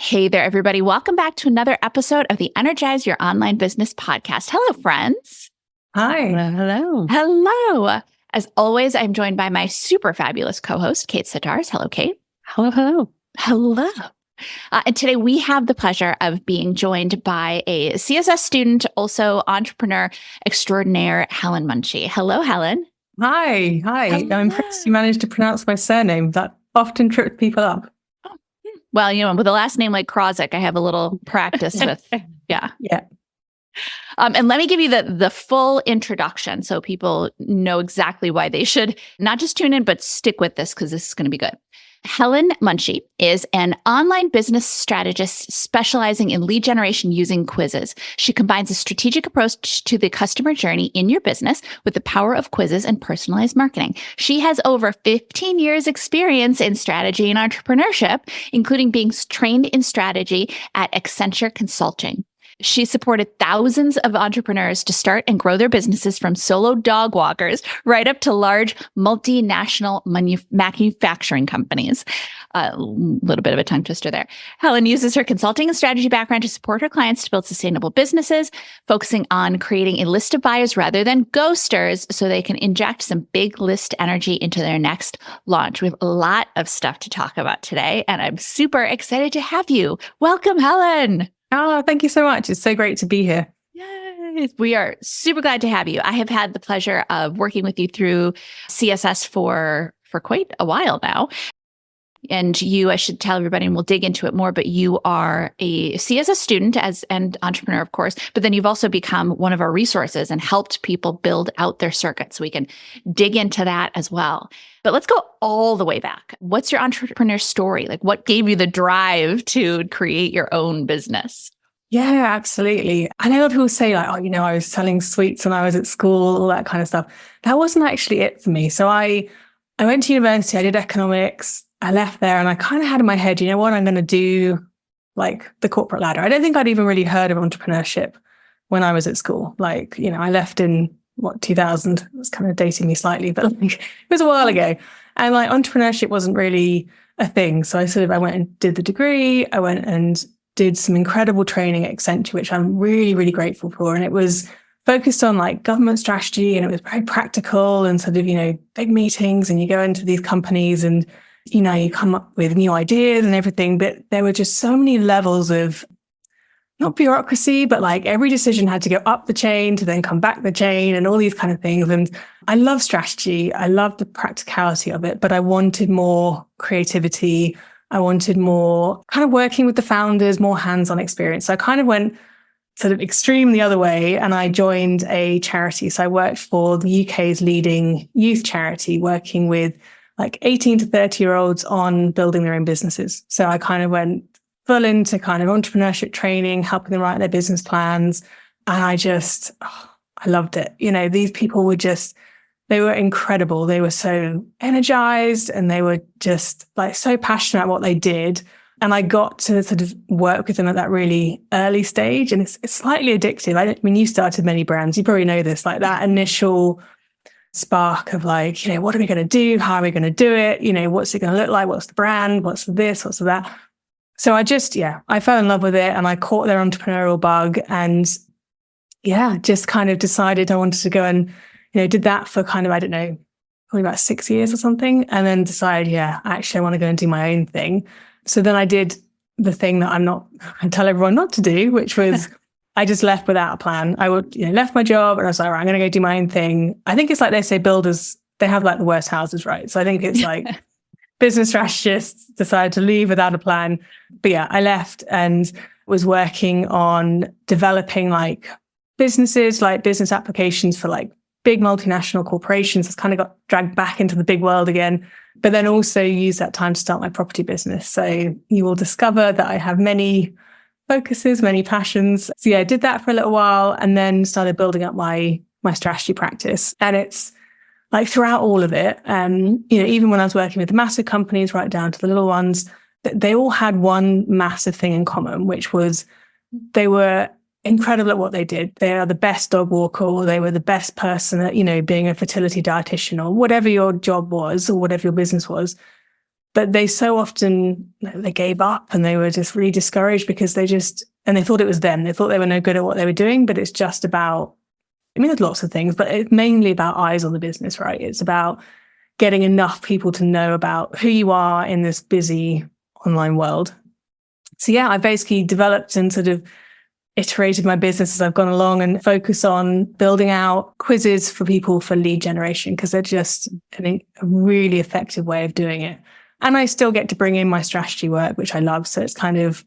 Hey there, everybody. Welcome back to another episode of the Energize Your Online Business podcast. Hello, friends. Hi. Hello. Hello. As always, I'm joined by my super fabulous co-host, Kate Sitars. Hello, Kate. Hello. Hello. And today we have the pleasure of being joined by a CSS student, also entrepreneur extraordinaire, Helen Munshi. Hello, Helen. Hi. Hello. I'm impressed you managed to pronounce my surname. That often trips people up. Well, with a last name like Krozik, I have a little practice with, yeah. And let me give you the full introduction so people know exactly why they should not just tune in, but stick with this because this is going to be good. Helen Munshi is an online business strategist specializing in lead generation using quizzes. She combines a strategic approach to the customer journey in your business with the power of quizzes and personalized marketing. She has over 15 years experience in strategy and entrepreneurship, including being trained in strategy at Accenture Consulting. She supported thousands of entrepreneurs to start and grow their businesses from solo dog walkers right up to large multinational manufacturing companies. A little bit of a tongue twister there. Helen uses her consulting and strategy background to support her clients to build sustainable businesses, focusing on creating a list of buyers rather than ghosters so they can inject some big list energy into their next launch. We have a lot of stuff to talk about today, and I'm super excited to have you. Welcome, Helen. Oh, thank you so much. It's so great to be here. Yes, we are super glad to have you. I have had the pleasure of working with you through CSS for quite a while now. And you, I should tell everybody, and we'll dig into it more, but you are a CSS student and entrepreneur, of course, but then you've also become one of our resources and helped people build out their circuit. So we can dig into that as well. But let's go all the way back. What's your entrepreneur story? Like, what gave you the drive to create your own business? Yeah, absolutely. I know people say like, oh, I was selling sweets when I was at school, all that kind of stuff. That wasn't actually it for me. So I went to university, I did economics, I left there and I kind of had in my head, what I'm going to do, like the corporate ladder. I don't think I'd even really heard of entrepreneurship when I was at school. Like, I left in 2000. It's kind of dating me slightly, but like, it was a while ago. And like entrepreneurship wasn't really a thing. So I went and did the degree. I went and did some incredible training at Accenture, which I'm really, really grateful for. And it was focused on like government strategy, and it was very practical and sort of, big meetings, and you go into these companies and, you come up with new ideas and everything. But there were just so many levels of not bureaucracy, but like every decision had to go up the chain to then come back the chain and all these kind of things. And I love strategy. I love the practicality of it, but I wanted more creativity. I wanted more kind of working with the founders, more hands-on experience. So I kind of went sort of extreme the other way, and I joined a charity. So I worked for the UK's leading youth charity, working with like 18 to 30-year-olds on building their own businesses. So I kind of went full into kind of entrepreneurship training, helping them write their business plans. And I loved it. These people were they were incredible. They were so energized and they were just like so passionate about what they did. And I got to sort of work with them at that really early stage. And it's slightly addictive. You started many brands. You probably know this, like that initial spark of like, what are we going to do? How are we going to do it? What's it going to look like? What's the brand? What's this? What's that? So I fell in love with it and I caught their entrepreneurial bug and just kind of decided I wanted to go and, did that for kind of, I don't know, probably about 6 years or something. And then decided, actually I want to go and do my own thing. So then I did the thing that I tell everyone not to do, which was I just left without a plan. I would, left my job and I was like, all right, I'm going to go do my own thing. I think it's like they say builders, they have like the worst houses, right? So I think it's like business strategists decided to leave without a plan. But I left and was working on developing like businesses, like business applications for like big multinational corporations. It's kind of got dragged back into the big world again, but then also used that time to start my property business. So you will discover that I have many focuses, many passions. So I did that for a little while and then started building up my strategy practice. And it's like throughout all of it, even when I was working with the massive companies right down to the little ones, they all had one massive thing in common, which was they were incredible at what they did. They are the best dog walker, or they were the best person at, being a fertility dietitian or whatever your job was or whatever your business was. But they so often, they gave up and they were just really discouraged because and they thought it was them. They thought they were no good at what they were doing, but it's just about, there's lots of things, but it's mainly about eyes on the business, right? It's about getting enough people to know about who you are in this busy online world. So yeah, I basically developed and sort of iterated my business as I've gone along and focus on building out quizzes for people for lead generation, because they're just a really effective way of doing it. And I still get to bring in my strategy work, which I love. So it's kind of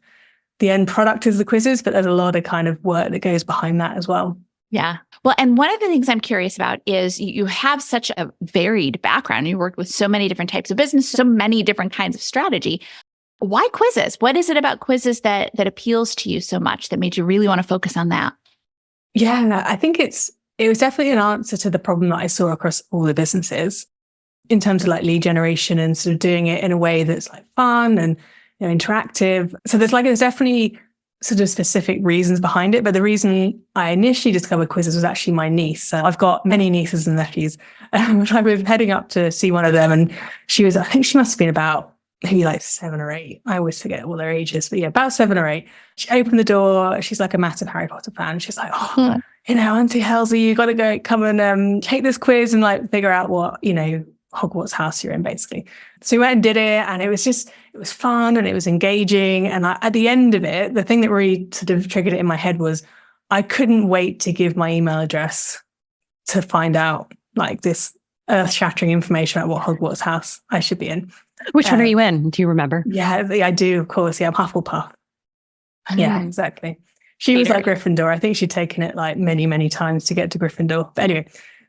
the end product is the quizzes, but there's a lot of kind of work that goes behind that as well. Yeah. Well, and one of the things I'm curious about is you have such a varied background. You worked with so many different types of business, so many different kinds of strategy. Why quizzes? What is it about quizzes that appeals to you so much that made you really want to focus on that? Yeah, I think it was definitely an answer to the problem that I saw across all the businesses in terms of like lead generation and sort of doing it in a way that's like fun and interactive. So there's definitely sort of specific reasons behind it. But the reason I initially discovered quizzes was actually my niece. So I've got many nieces and nephews. I was heading up to see one of them, and I think she must have been about maybe like 7 or 8. I always forget all their ages, but yeah, about 7 or 8. She opened the door. She's like a massive Harry Potter fan. She's like, oh, Auntie Halsey, you got to come and take this quiz and like figure out what, Hogwarts house you're in, basically. So we went and did it, and it was fun and it was engaging. And at the end of it, the thing that really sort of triggered it in my head was I couldn't wait to give my email address to find out like this earth-shattering information about what Hogwarts house I should be in. Which one are you in? Do you remember? Yeah, I do, of course. Yeah, I'm Hufflepuff. Yeah, exactly. She was like Gryffindor. I think she'd taken it like many, many times to get to Gryffindor. But anyway,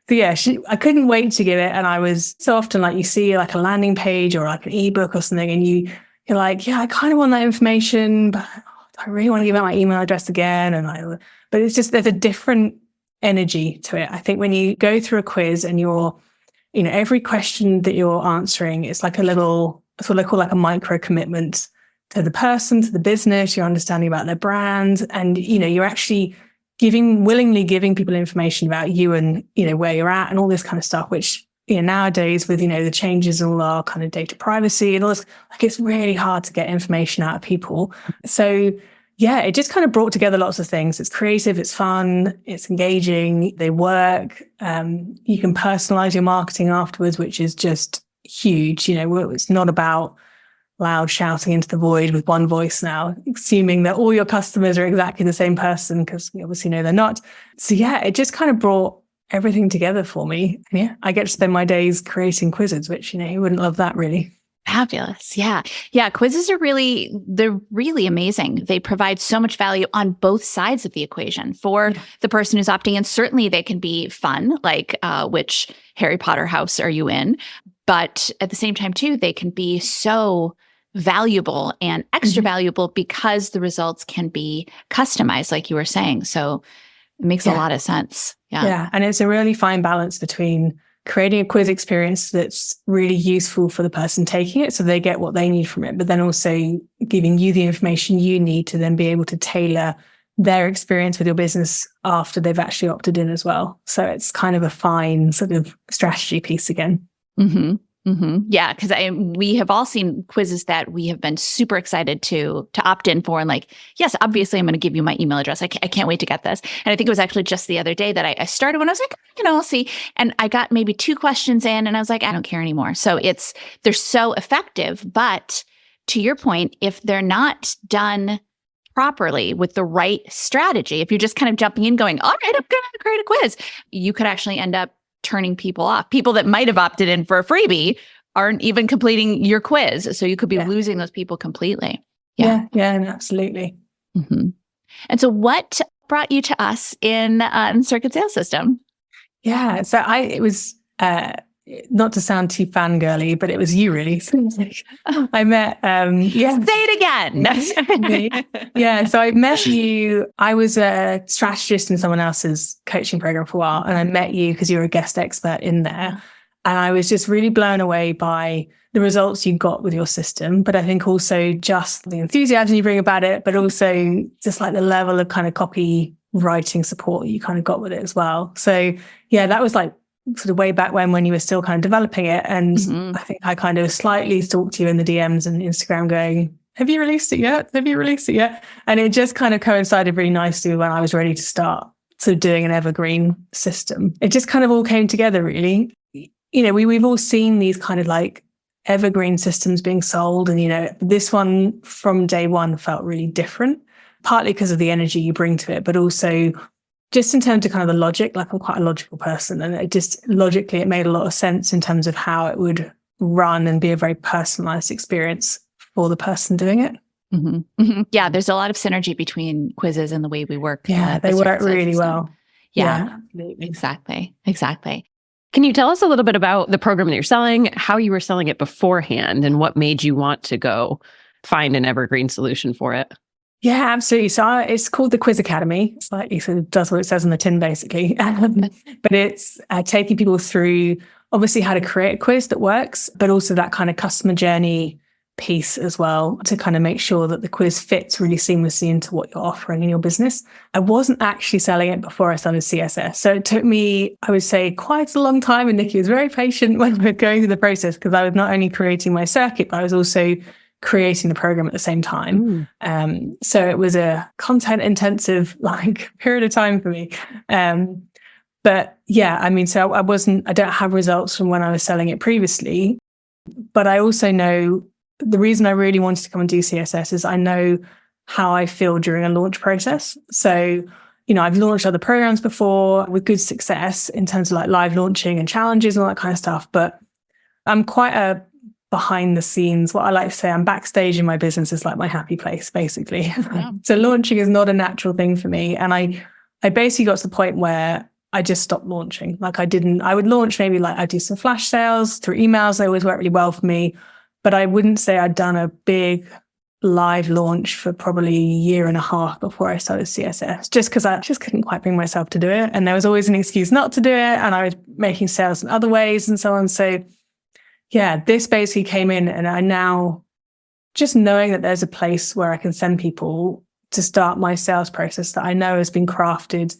so yeah, I couldn't wait to give it. And I was so often like, you see like a landing page or like an ebook or something, and you're like, yeah, I kind of want that information, but I really want to give out my email address again. But it's just, there's a different energy to it. I think when you go through a quiz and every question that you're answering, it's like it's what I call like a micro commitment to the person, to the business. You're understanding about their brand, and you're actually willingly giving people information about you and where you're at and all this kind of stuff, which nowadays with the changes in all our kind of data privacy and all this, like it's really hard to get information out of people. So yeah, it just kind of brought together lots of things. It's creative, it's fun, it's engaging, they work. You can personalize your marketing afterwards, which is just huge. It's not about loud shouting into the void with one voice now, assuming that all your customers are exactly the same person, because we obviously know they're not. So yeah, it just kind of brought everything together for me. And yeah, I get to spend my days creating quizzes, which, who wouldn't love that really? Fabulous. Yeah. Yeah. Quizzes they're really amazing. They provide so much value on both sides of the equation for the person who's opting in. Certainly they can be fun, like which Harry Potter house are you in? But at the same time too, they can be so valuable and extra valuable because the results can be customized, like you were saying. So it makes a lot of sense. Yeah. Yeah. And it's a really fine balance between creating a quiz experience that's really useful for the person taking it, so they get what they need from it, but then also giving you the information you need to then be able to tailor their experience with your business after they've actually opted in as well. So it's kind of a fine sort of strategy piece again. Mm-hmm. Mm-hmm. Yeah, because we have all seen quizzes that we have been super excited to opt in for, and like, yes, obviously I'm going to give you my email address. I can't wait to get this. And I think it was actually just the other day that I started when I was like, I'll see. And I got maybe 2 questions in, and I was like, I don't care anymore. So they're so effective, but to your point, if they're not done properly with the right strategy, if you're just kind of jumping in, going, all right, I'm going to create a quiz, you could actually end up turning people off. People that might have opted in for a freebie aren't even completing your quiz. So you could be losing those people completely. Yeah, absolutely. Mm-hmm. And so what brought you to us in Circuit Sales System? Yeah, so it was, not to sound too fangirly, but it was you really. I met, Say it again. Yeah, so I met you. I was a strategist in someone else's coaching program for a while, and I met you because you were a guest expert in there. And I was just really blown away by the results you got with your system, but I think also just the enthusiasm you bring about it, but also just like the level of kind of copywriting support you kind of got with it as well. So yeah, that was like sort of way back when you were still kind of developing it. And I think I kind of slightly stalked you in the DMs and Instagram going, have you released it yet? Have you released it yet? And it just kind of coincided really nicely when I was ready to start sort of doing an evergreen system. It just kind of all came together, really. You know, we've all seen these kind of like evergreen systems being sold. And, you know, this one from day one felt really different, partly because of the energy you bring to it, but also just in terms of kind of the logic. Like, I'm quite a logical person, and it just logically, it made a lot of sense in terms of how it would run and be a very personalized experience for the person doing it. Yeah, there's a lot of synergy between quizzes and the way we work. Yeah, they work really well. Yeah, absolutely. Exactly. Can you tell us a little bit about the program that you're selling, how you were selling it beforehand, and what made you want to go find an evergreen solution for it? Yeah, absolutely. So it's called the Quiz Academy. It's like, it sort of does what it says on the tin, basically. But it's taking people through, obviously, how to create a quiz that works, but also that kind of customer journey piece as well, to kind of make sure that the quiz fits really seamlessly into what you're offering in your business. I wasn't actually selling it before I started CSS. So it took me, I would say, quite a long time. And Nikki was very patient when we were going through the process, because I was not only creating my circuit, but I was also creating the program at the same time. So it was a content intensive period of time for me. But yeah, I mean, so I don't have results from when I was selling it previously, but I also know the reason I really wanted to come and do CSS is I know how I feel during a launch process. So, you know, I've launched other programs before with good success in terms of like live launching and challenges and all that kind of stuff. But I'm quite a behind the scenes, what I like to say, I'm backstage in my business is like my happy place, basically. Yeah. So launching is not a natural thing for me. And I basically got to the point where I just stopped launching. I would launch maybe I'd do some flash sales through emails. They always work really well for me. But I wouldn't say I'd done a big live launch for probably a year and a half before I started CSS, just because I just couldn't quite bring myself to do it. And there was always an excuse not to do it. And I was making sales in other ways and so on. So yeah, this basically came in, and I now, just knowing that there's a place where I can send people to start my sales process that I know has been crafted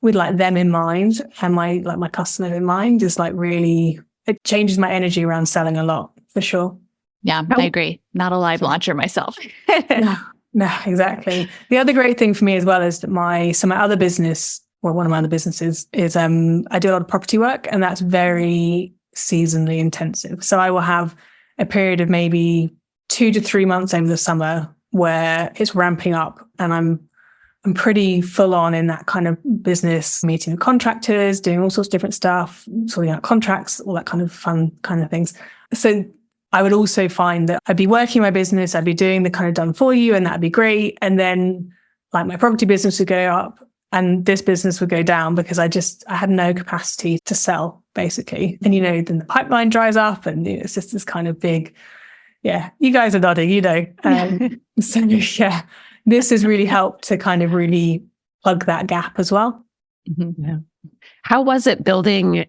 with them in mind and my customer in mind is really, it changes my energy around selling a lot, for sure. Yeah, I agree. Not a live launcher myself. No, exactly. The other great thing for me as well is that my other business, well, one of my other businesses is I do a lot of property work, and that's very seasonally intensive. So I will have a period of maybe 2 to 3 months over the summer where it's ramping up, and I'm pretty full on in that kind of business, meeting with contractors, doing all sorts of different stuff, sorting out contracts, all that kind of fun kind of things. So I would also find that I'd be working my business, I'd be doing the kind of done for you, and that'd be great. And then my property business would go up and this business would go down because I had no capacity to sell, basically. And, then the pipeline dries up, and it's just this kind of big, yeah, you guys are nodding, So yeah, this has really helped to kind of really plug that gap as well. Mm-hmm. Yeah. How was it building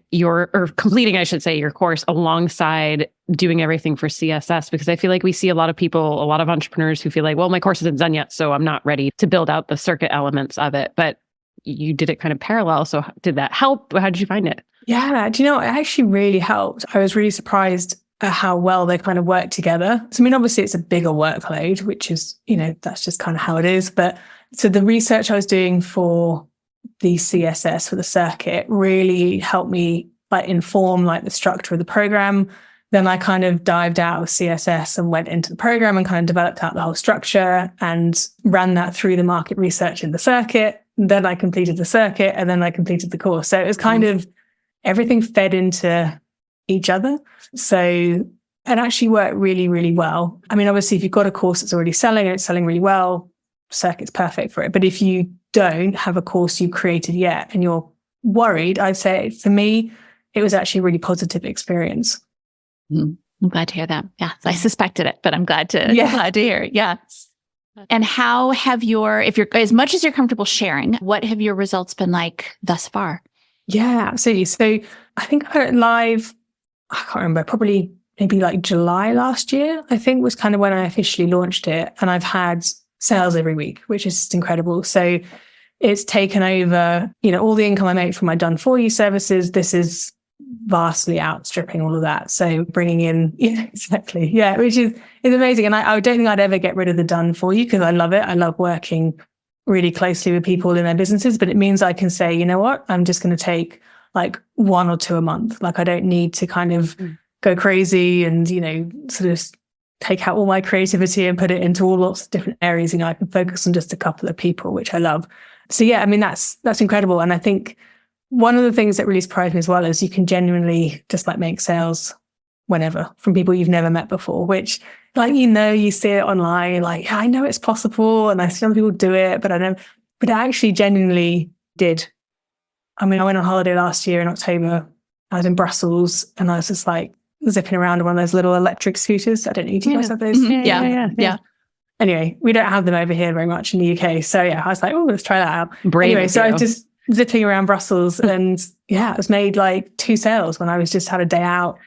completing, I should say, your course alongside doing everything for CSS? Because I feel like we see a lot of entrepreneurs who feel like, well, my course isn't done yet, so I'm not ready to build out the circuit elements of it. But you did it kind of parallel. So did that help? How did you find it? Yeah, do you know, it actually really helped. I was really surprised at how well they kind of work together. So, I mean, obviously it's a bigger workload, which is, that's just kind of how it is. But so the research I was doing for the CSS for the circuit really helped me inform the structure of the program. Then I kind of dived out of CSS and went into the program and kind of developed out the whole structure and ran that through the market research in the circuit. Then I completed the circuit, and then I completed the course. So it was kind of everything fed into each other. So it actually worked really, really well. I mean, obviously, if you've got a course that's already selling and it's selling really well, circuit's perfect for it. But if you don't have a course you've created yet and you're worried, I'd say for me, it was actually a really positive experience. I'm glad to hear that. Yeah, I suspected it, but I'm glad to hear it. Yeah. And how have as much as you're comfortable sharing, what have your results been like thus far? Yeah, absolutely. So I think I put it live, I can't remember, probably maybe July last year, I think was kind of when I officially launched it. And I've had sales every week, which is just incredible. So it's taken over, all the income I make from my done for you services. This is vastly outstripping all of that. So bringing in, exactly. Yeah, which is amazing. And I don't think I'd ever get rid of the done for you because I love it. I love working really closely with people in their businesses, but it means I can say, you know what, I'm just going to take like 1 or 2 a month. Like I don't need to kind of go crazy and, sort of take out all my creativity and put it into all lots of different areas. I can focus on just a couple of people, which I love. So yeah, I mean, that's incredible. And I think one of the things that really surprised me as well is you can genuinely just like make sales whenever from people you've never met before, which you see it online, like, I know it's possible and I see other people do it, but I actually genuinely did. I mean, I went on holiday last year in October. I was in Brussels and I was just like zipping around on one of those little electric scooters. I don't know, do you guys have those? Mm-hmm. Yeah. Anyway, we don't have them over here very much in the UK. So yeah, I was like, oh, let's try that out. Brave so I was just zipping around Brussels and yeah, I was made like 2 sales when I was just had a day out,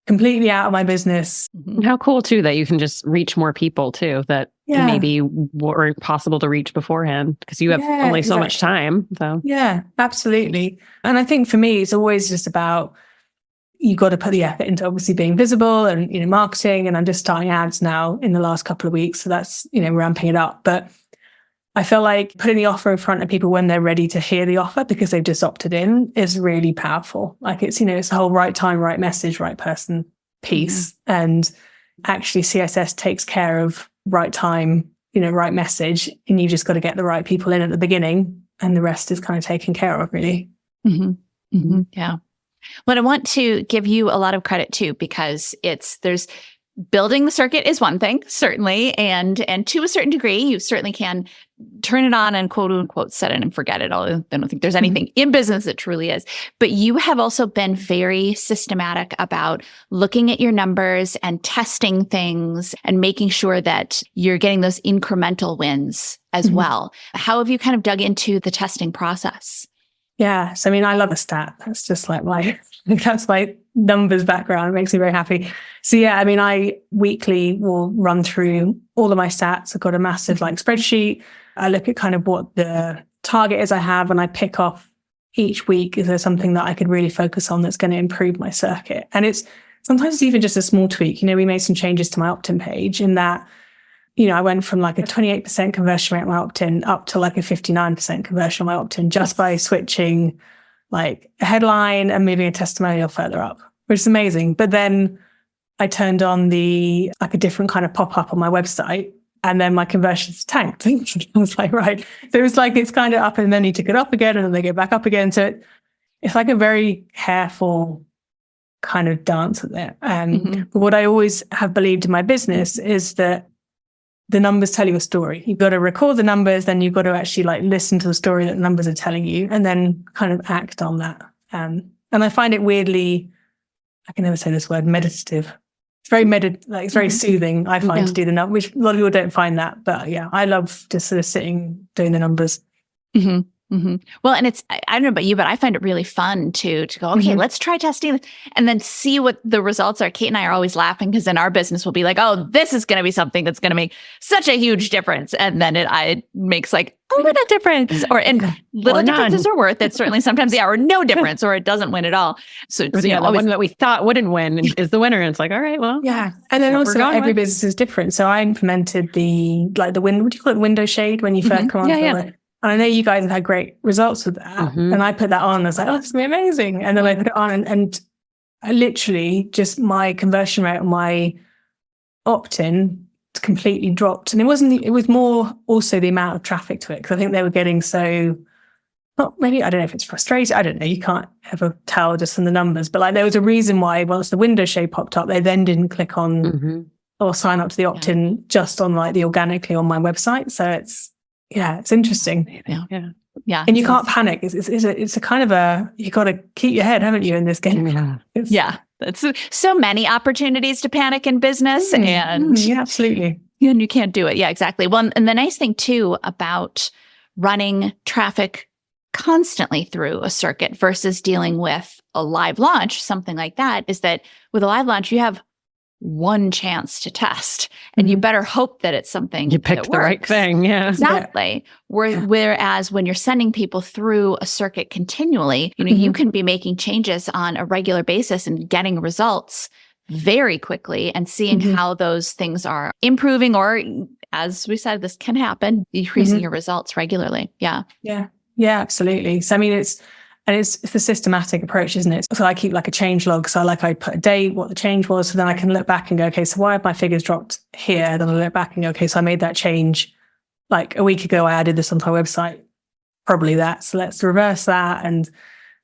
completely out of my business. How cool too that you can just reach more people too that maybe weren't possible to reach beforehand because you have only so much time. So yeah, absolutely. And I think for me, it's always just about you got to put the effort into obviously being visible and marketing. And I'm just starting ads now in the last couple of weeks, so that's ramping it up. But I feel like putting the offer in front of people when they're ready to hear the offer because they've just opted in is really powerful. Like it's the whole right time, right message, right person piece. And actually CSS takes care of right time, right message, and you just got to get the right people in at the beginning and the rest is kind of taken care of really. Yeah. But I want to give you a lot of credit too, because there's building the circuit is one thing, certainly. And to a certain degree, you certainly can turn it on and quote unquote set it and forget it. I don't think there's anything in business that truly is. But you have also been very systematic about looking at your numbers and testing things and making sure that you're getting those incremental wins as well. How have you kind of dug into the testing process? Yeah. So, I mean, I love a stat. That's just like that's my numbers background. It makes me very happy. So yeah, I mean, I weekly will run through all of my stats. I've got a massive spreadsheet. I look at kind of what the target is I have and I pick off each week. Is there something that I could really focus on that's going to improve my circuit? And sometimes it's even just a small tweak. We made some changes to my opt-in page in that, I went from like a 28% conversion rate on my opt-in up to like a 59% conversion on my opt-in just by switching like a headline and moving a testimonial further up, which is amazing. But then I turned on a different kind of pop-up on my website and then my conversions tanked. I was like, right. So it was like, it's kind of up and then you took it up again and then they go back up again. So it's like a very careful kind of dance with it. But what I always have believed in my business is that the numbers tell you a story. You've got to record the numbers, then you've got to actually listen to the story that the numbers are telling you and then kind of act on that. And I find it weirdly, I can never say this word, meditative. It's very it's very soothing, I find, to do the numbers, which a lot of people don't find that. But yeah, I love just sort of sitting, doing the numbers. Well, and I don't know about you, but I find it really fun to go, okay, let's try testing this and then see what the results are. Kate and I are always laughing because in our business we'll be like, oh, this is going to be something that's going to make such a huge difference. And then it makes like a little difference and little differences are worth it. Certainly sometimes or no difference or it doesn't win at all. So it's the one that we thought wouldn't win is the winner. And it's like, all right, well. Yeah. And then also every business is different. So I implemented what do you call it? Window shade when you first come on. And I know you guys have had great results with that. And I put that on. I was like, oh, this is going to be amazing. And then I put it on and I literally just my conversion rate on my opt-in completely dropped. And it was more also the amount of traffic to it. Because I think they were getting maybe, I don't know if it's frustrated. I don't know. You can't ever tell just from the numbers. But there was a reason why once the window shade popped up, they then didn't click on or sign up to the opt-in just on the organically on my website. So it's interesting. Yeah. And you can't panic. It's a kind of you got to keep your head, haven't you, in this game? Yeah. That's so many opportunities to panic in business and absolutely. And you can't do it. Yeah, exactly. Well, and the nice thing too about running traffic constantly through a circuit versus dealing with a live launch, something like that, is that with a live launch, you have one chance to test, and you better hope that it's something you picked the right thing. Yeah, exactly. Whereas when you're sending people through a circuit continually, you can be making changes on a regular basis and getting results very quickly and seeing how those things are improving, or, as we said, this can happen, decreasing your results regularly. Yeah, absolutely. So I mean, it's the systematic approach, isn't it? So I keep like a change log. So I put a date, what the change was, so then I can look back and go, okay, so why have my figures dropped here? Then I look back and go, okay, so I made that change like a week ago. I added this onto my website, probably that. So let's reverse that and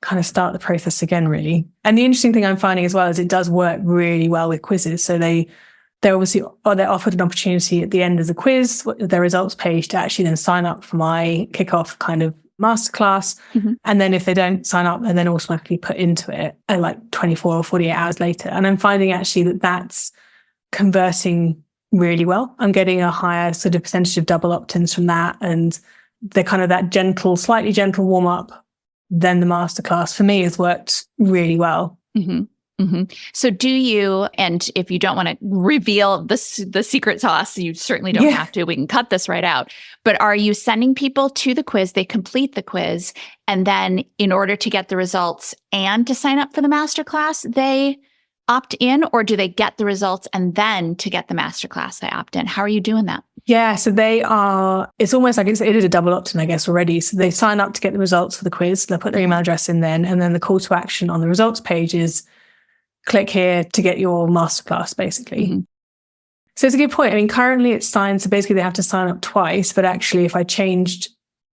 kind of start the process again, really. And the interesting thing I'm finding as well is it does work really well with quizzes. So they're offered an opportunity at the end of the quiz, their results page, to actually then sign up for my kickoff kind of masterclass. And then if they don't sign up, and then automatically put into it at like 24 or 48 hours later. And I'm finding actually that that's converting really well. I'm getting a higher sort of percentage of double opt-ins from that. And the kind of that slightly gentle warm up, then the masterclass for me has worked really well. So do you, and if you don't want to reveal the secret sauce, you certainly don't have to, we can cut this right out, but are you sending people to the quiz, they complete the quiz, and then in order to get the results and to sign up for the masterclass, they opt in, or do they get the results and then to get the masterclass, they opt in? How are you doing that? Yeah, so it's almost like it is a double opt-in, I guess, already. So they sign up to get the results for the quiz, they'll put their email address in then, and then the call to action on the results page is click here to get your masterclass, basically. So it's a good point. I mean, currently it's signed, so basically they have to sign up twice, but actually if I changed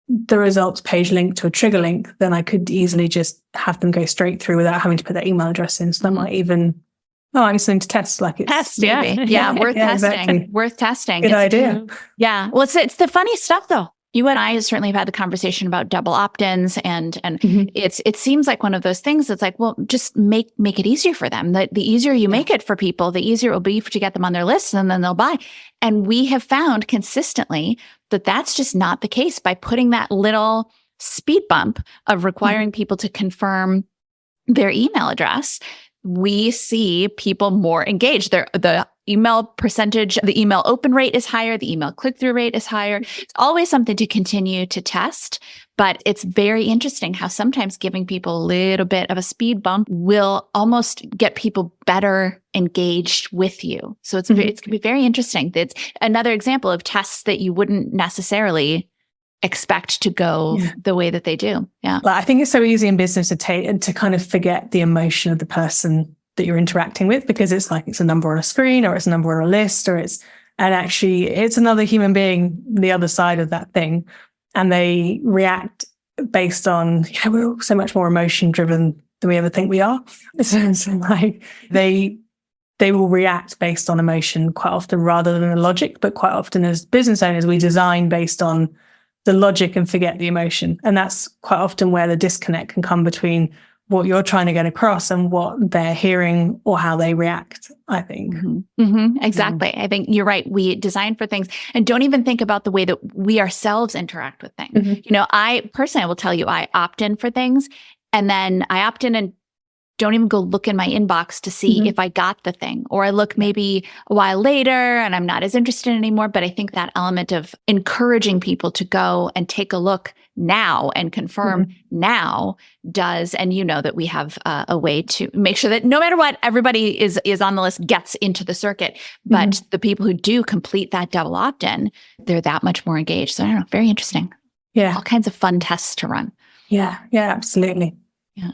the results page link to a trigger link, then I could easily just have them go straight through without having to put their email address in. So that might even, I need something to test. Like it's maybe. Yeah, worth testing. Exactly. Worth testing. Good idea. Yeah. Well, it's the funny stuff though. You and I certainly have had the conversation about double opt-ins, and it seems like one of those things that's like, well, just make it easier for them. The easier you make it for people, the easier it will be to get them on their list, and then they'll buy. And we have found consistently that that's just not the case. By putting that little speed bump of requiring people to confirm their email address, we see people more engaged. The email percentage, the email open rate is higher, the email click-through rate is higher. It's always something to continue to test, but it's very interesting how sometimes giving people a little bit of a speed bump will almost get people better engaged with you. So it's going to be very interesting. It's another example of tests that you wouldn't necessarily expect to go the way that they do. Yeah. I think it's so easy in business to kind of forget the emotion of the person that you're interacting with, because it's like it's a number on a screen, or it's a number on a list, and actually it's another human being, the other side of that thing. And they react based on, we're all so much more emotion driven than we ever think we are. So like they will react based on emotion quite often rather than the logic, but quite often as business owners, we design based on the logic and forget the emotion. And that's quite often where the disconnect can come between what you're trying to get across and what they're hearing or how they react, I think. Exactly. I think you're right. We design for things and don't even think about the way that we ourselves interact with things. I personally will tell you, I opt in for things, and then I opt in and don't even go look in my inbox to see if I got the thing, or I look maybe a while later and I'm not as interested anymore. But I think that element of encouraging people to go and take a look now and confirm now does. And you know that we have a way to make sure that no matter what, everybody is on the list, gets into the circuit. But the people who do complete that double opt-in, they're that much more engaged. So I don't know, very interesting. Yeah. All kinds of fun tests to run. Yeah, absolutely. Yeah.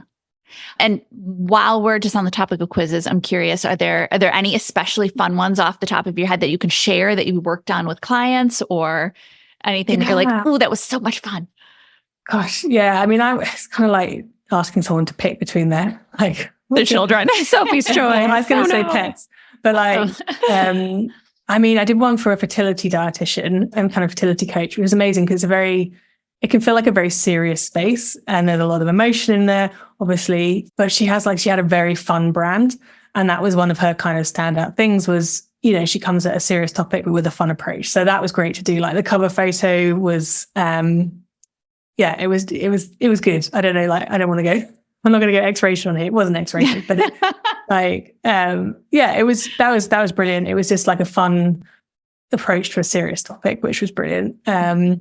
And while we're just on the topic of quizzes, I'm curious, are there any especially fun ones off the top of your head that you can share that you worked on with clients, or anything that you're like, oh, that was so much fun? Gosh, yeah. I mean, it's kind of like asking someone to pick between their children. Sophie's choice. I was going to say pets, but I mean, I did one for a fertility dietitian and kind of fertility coach. It was amazing because it can feel like a very serious space, and there's a lot of emotion in there, obviously, but she had a very fun brand. And that was one of her kind of standout things was, she comes at a serious topic with a fun approach. So that was great to do. Like the cover photo was, it was good. I don't know, I'm not going to go X-rated on it. It wasn't X-rated, but That was brilliant. It was just like a fun approach to a serious topic, which was brilliant. Trying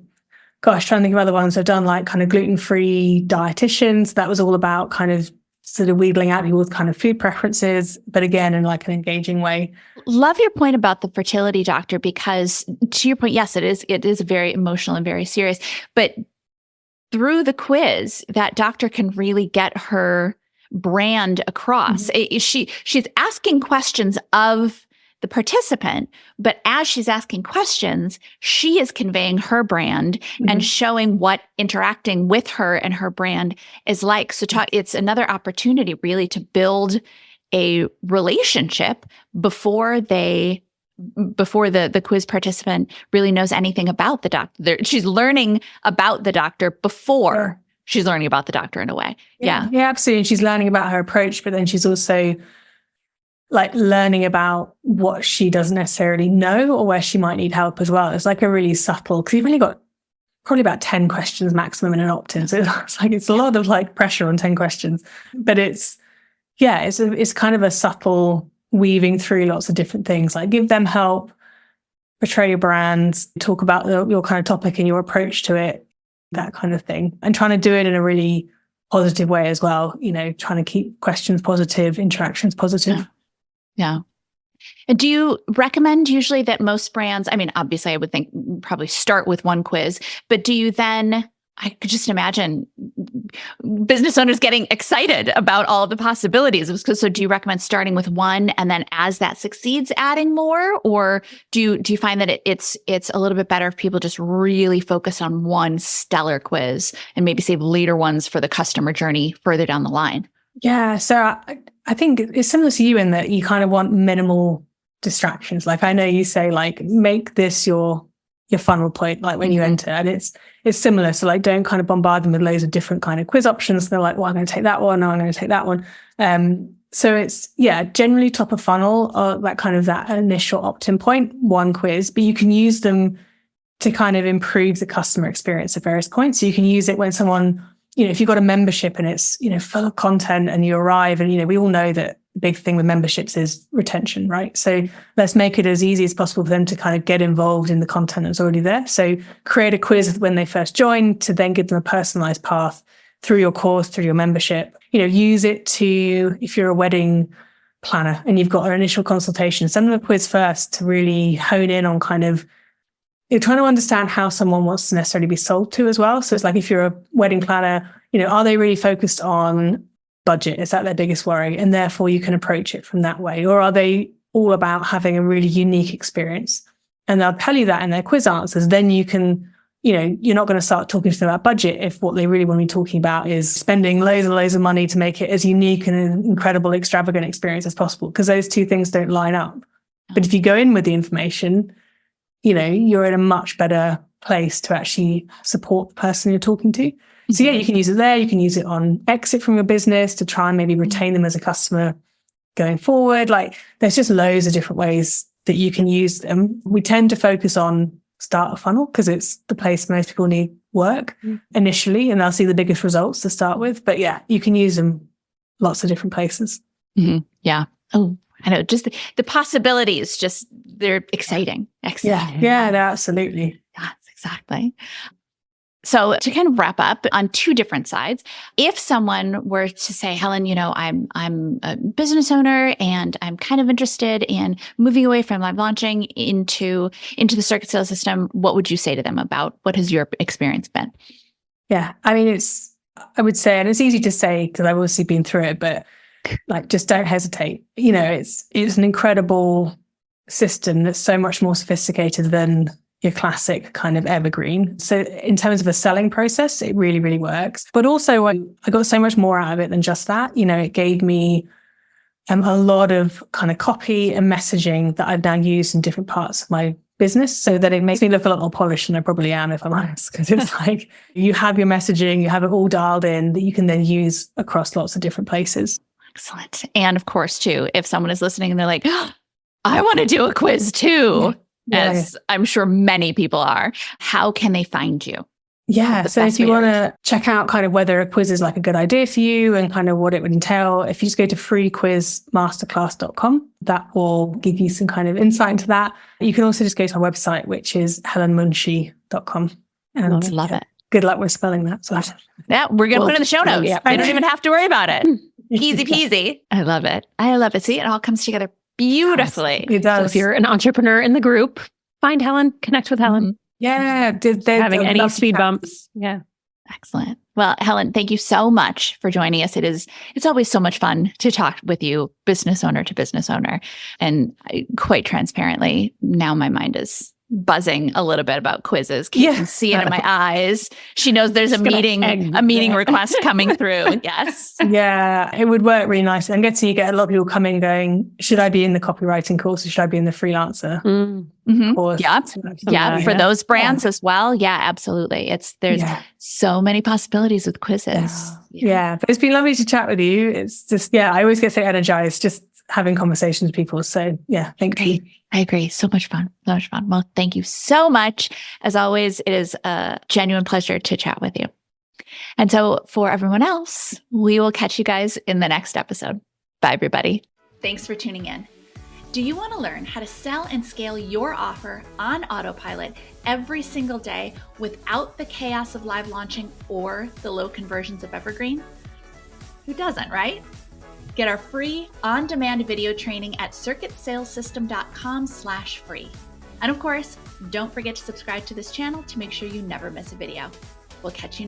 to think of other ones. I've done like kind of gluten-free dietitians. That was all about kind of sort of wheedling out people's kind of food preferences, but again, in like an engaging way. Love your point about the fertility doctor, because to your point, yes, it is very emotional and very serious, but through the quiz, that doctor can really get her brand across. She's asking questions of the participant, but as she's asking questions, she is conveying her brand and showing what interacting with her and her brand is like. So it's another opportunity really to build a relationship before the quiz participant really knows anything about the doctor. She's learning about the doctor before she's learning about the doctor in a way. Yeah, absolutely. And she's learning about her approach, but then she's also like learning about what she doesn't necessarily know or where she might need help as well. It's like a really subtle, because you've only got probably about 10 questions maximum in an opt-in. So it's a lot of like pressure on 10 questions, but it's kind of a subtle weaving through lots of different things, like give them help, portray your brand, talk about your kind of topic and your approach to it, that kind of thing. And trying to do it in a really positive way as well, trying to keep questions positive, interactions positive. Yeah. And do you recommend usually that most brands, I mean, obviously I would think probably start with one quiz, but do you then, I could just imagine business owners getting excited about all of the possibilities. So do you recommend starting with one and then as that succeeds, adding more? Or do you find that it's a little bit better if people just really focus on one stellar quiz and maybe save later ones for the customer journey further down the line? Yeah. So I think it's similar to you in that you kind of want minimal distractions. Like I know you say like, make this your funnel point, like when you enter, and it's similar. So like, don't kind of bombard them with loads of different kind of quiz options. They're like, well, I'm going to take that one. No, I'm going to take that one. So it's, generally top of funnel or that initial opt-in point, one quiz, but you can use them to kind of improve the customer experience at various points. So you can use it when someone, if you've got a membership and it's, full of content and you arrive and, we all know that the big thing with memberships is retention, right? So let's make it as easy as possible for them to kind of get involved in the content that's already there. So create a quiz when they first join to then give them a personalized path through your course, through your membership. Use it to, if you're a wedding planner and you've got an initial consultation, send them a quiz first to really hone in on kind of, you're trying to understand how someone wants to necessarily be sold to as well. So it's like, if you're a wedding planner, are they really focused on budget? Is that their biggest worry? And therefore you can approach it from that way. Or are they all about having a really unique experience? And they'll tell you that in their quiz answers. Then you can, you're not going to start talking to them about budget if what they really want to be talking about is spending loads and loads of money to make it as unique and an incredible, extravagant experience as possible, because those two things don't line up. But if you go in with the information, you're in a much better place to actually support the person you're talking to. So you can use it there. You can use it on exit from your business to try and maybe retain them as a customer going forward. Like there's just loads of different ways that you can use them. We tend to focus on start a funnel because it's the place most people need work initially, and they'll see the biggest results to start with. But you can use them lots of different places. Mm-hmm. Yeah. Oh, I know. Just the possibilities, they're exciting. Yeah, no, absolutely. Yes, exactly. So to kind of wrap up on two different sides, if someone were to say, Helen, I'm a business owner and I'm kind of interested in moving away from live launching into the circuit sales system, what would you say to them about what has your experience been? Yeah, I mean, I would say, and it's easy to say because I've obviously been through it, but like, just don't hesitate. It's an incredible system that's so much more sophisticated than your classic kind of evergreen. So in terms of a selling process, it really, really works. But also I got so much more out of it than just that. It gave me a lot of kind of copy and messaging that I've now used in different parts of my business, so that it makes me look a lot more polished than I probably am, if I'm honest, because it's like you have your messaging, you have it all dialed in that you can then use across lots of different places. Excellent. And of course, too, if someone is listening and they're like, I want to do a quiz too, as I'm sure many people are, how can they find you? Yeah. The So best if you way to want to check out kind of whether a quiz is like a good idea for you and kind of what it would entail, if you just go to freequizmasterclass.com, that will give you some kind of insight into that. You can also just go to our website, which is helenmunshi.com. And Love it. good luck with spelling that. So Yeah, we're going to put it in the show notes. Yeah. I don't even have to worry about it. Easy peasy. I love it. I love it. See, it all comes together beautifully. It does. So if you're an entrepreneur in the group, find Helen, connect with Helen. Mm-hmm. Yeah. Having any speed bumps. Yeah. Excellent. Well, Helen, thank you so much for joining us. It's always so much fun to talk with you, business owner to business owner. And quite transparently, now my mind is buzzing a little bit about quizzes. Kate can see it in my eyes. She knows there's a meeting request coming through. Yes. Yeah, it would work really nicely. I'm guessing you get a lot of people coming going, should I be in the copywriting course or should I be in the freelancer course? Yeah. For those brands as well. Yeah, absolutely. There's so many possibilities with quizzes. Yeah. But it's been lovely to chat with you. It's just, I always get so energized just having conversations with people. So thank you. I agree. So much fun. So much fun. Well, thank you so much. As always, it is a genuine pleasure to chat with you. And so for everyone else, we will catch you guys in the next episode. Bye, everybody. Thanks for tuning in. Do you want to learn how to sell and scale your offer on autopilot every single day without the chaos of live launching or the low conversions of evergreen? Who doesn't, right? Get our free on-demand video training at circuitsalessystem.com/free. And of course, don't forget to subscribe to this channel to make sure you never miss a video. We'll catch you